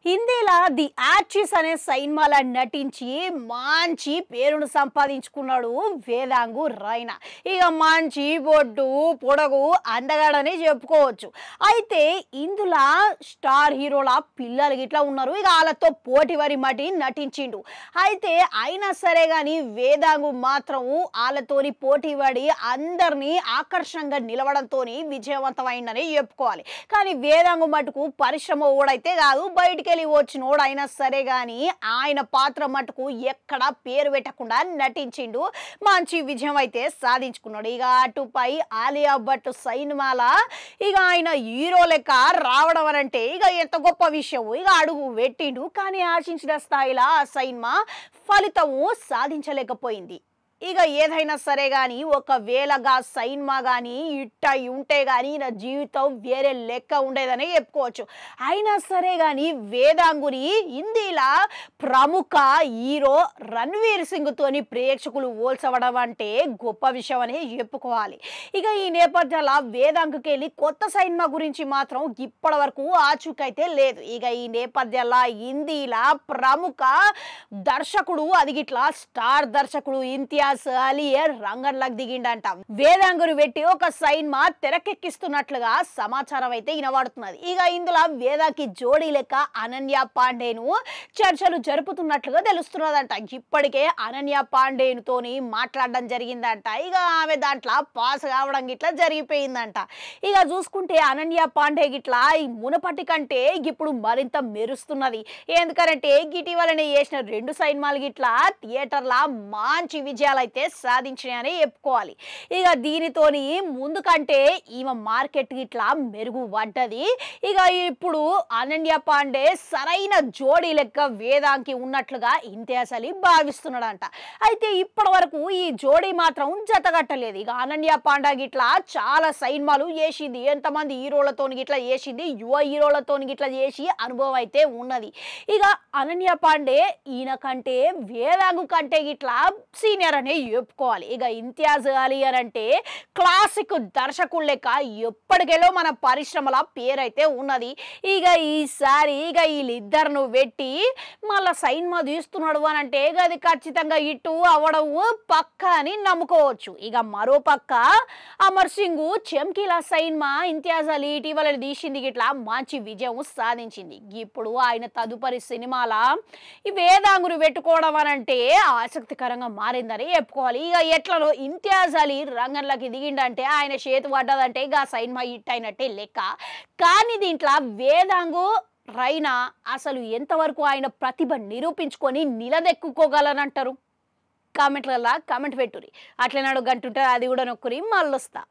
హిందీలో the actress అనే సినిమాలో నటించి మంచి పేరును సంపాదించుకున్నాడు వేదాంగు రైనా. ఇక మంచి బొడ్డు పొడగు అందగాడని చెప్పుకోవచ్చు. అయితే ఇందులో స్టార్ హీరోల పిల్లలు గిట్లా ఉన్నారు. ఇక వాళ్ళతో పోటీ వరి మటి నటించిండు. అయితే అయినా సరే కానీ వేదాంగు మాత్రం వాళ్ళతోని పోటీ పడి అందరినీ ఆకర్షణగా నిలవడంతో విజయవంతమైందని చెప్పుకోవాలి. కానీ వేదాంగు మటుకు పరిశ్రమ ఓడైతే కాదు, బయటికి వచ్చినోడు అయినా సరే గాని ఆయన పాత్ర మటుకు ఎక్కడ పేరు పెట్టకుండా నటించిండు. మంచి విజయం అయితే సాధించుకున్నాడు. ఇక అటుపై ఆలియా భట్ సినిమాల ఇక ఆయన హీరో లెక్క రావడం అనంటే ఇక ఎంత గొప్ప విషయం. ఇక అడుగు పెట్టిండు. కానీ ఆశించిన స్థాయిలో ఆ సినిమా ఫలితము సాధించలేకపోయింది. ఇక ఏదైనా సరే కానీ ఒకవేళగా సినిమా కానీ ఇట్ట ఉంటే కానీ నా జీవితం వేరే లెక్క ఉండేదని చెప్పుకోవచ్చు. అయినా సరే కానీ వేదాంగుని హిందీలో ప్రముఖ హీరో రణ్వీర్ సింగ్తోని ప్రేక్షకులు పోల్చవడం అంటే గొప్ప విషయం అని చెప్పుకోవాలి. ఇక ఈ నేపథ్యంలో వేదాంగుకి వెళ్ళి కొత్త సినిమా గురించి మాత్రం ఇప్పటి వరకు ఆచూకైతే లేదు. ఇక ఈ నేపథ్యంలో హిందీలో ప్రముఖ దర్శకుడు అది గిట్లా స్టార్ దర్శకుడు ఇంతియాజ్ అలియర్ రంగంలోకి దిగిండంట. వేదాంగుని పెట్టి ఒక సినిమా తెరకెక్కిస్తున్నట్లుగా సమాచారం అయితే వినబడుతున్నది. ఇక ఇందులో వేదాకి జోడీ లెక్క అనన్య పాండేను చర్చలు జరుపుతున్నట్లుగా తెలుస్తున్నదంట. ఇప్పటికే అనన్య పాండేనుతోని మాట్లాడడం జరిగిందంట. ఇక ఆమె దాంట్లో పాస్ కావడం గిట్లా జరిగిపోయిందంట. ఇక చూసుకుంటే అనన్య పాండే గిట్లా ఈ మునపటి కంటే ఇప్పుడు మరింత మెరుస్తున్నది. ఎందుకంటే ఇటీవలనే చేసిన 2 సినిమాలు గిట్లా థియేటర్ల మంచి విజయాలు అయితే సాధించినాయని చెప్పుకోవాలి. ఇక దీనితోని ముందు కంటే ఈమె మార్కెట్ గిట్లా మెరుగు పడ్డది. ఇక ఇప్పుడు అనన్య పాండే సరైన జోడీ లెక్క వేదాంకి ఉన్నట్లుగా ఇంతియాజ్ అలీ భావిస్తున్నాడంట. అయితే ఇప్పటి వరకు ఈ జోడీ మాత్రం జతగట్టలేదు. ఇక అనన్య పాండే గిట్లా చాలా సినిమాలు చేసింది, ఎంతమంది హీరోలతో గిట్లా చేసింది, యువ హీరోలతో గిట్లా చేసి అనుభవం అయితే ఉన్నది. ఇక అనన్య పాండే ఈయన కంటే వేదాంగు కంటే గిట్లా సీనియర్ అనే చెప్పుకోవాలి. ఇక ఇంతియాజ్ అలీ అని అంటే క్లాసిక్ దర్శకుడు లెక్క ఎప్పటికెలో మన పరిశ్రమల పేరైతే ఉన్నది. ఇక ఈసారి ఇక వీళ్ళిద్దరును పెట్టి మళ్ళా సినిమా తీస్తున్నాడు అని అంటే అది ఖచ్చితంగా ఇటు అవడం పక్క అని నమ్ముకోవచ్చు. ఇక మరో పక్క అమర్ సింగ్ చెమ్కీలా సినిమా ఇంతియాజ్ అలీ ఇటీవల తీసింది గిట్లా మంచి విజయం సాధించింది. ఇప్పుడు ఆయన తదుపరి సినిమాల ఈ వేదాంగును పెట్టుకోవడం అని అంటే ఆసక్తికరంగా మారిందని చెప్పుకోవాలి. ఇక ఎట్లలో ఇంతియాజ్ అలీ రంగంలోకి దిగిండంటే ఆయన చేతు పడ్డదంటే ఇక సినిమా హిట్ అయినట్టే లెక్క. కానీ దీంట్లో వేదాంగు రైనా అసలు ఎంతవరకు ఆయన ప్రతిభ నిరూపించుకొని నిలదెక్కుకోగలనంటారు? కామెంట్లలో కామెంట్ పెట్టురి. అట్లనాడు గంటుంటారు, అది కూడా నొక్కురి మళ్ళొస్తా.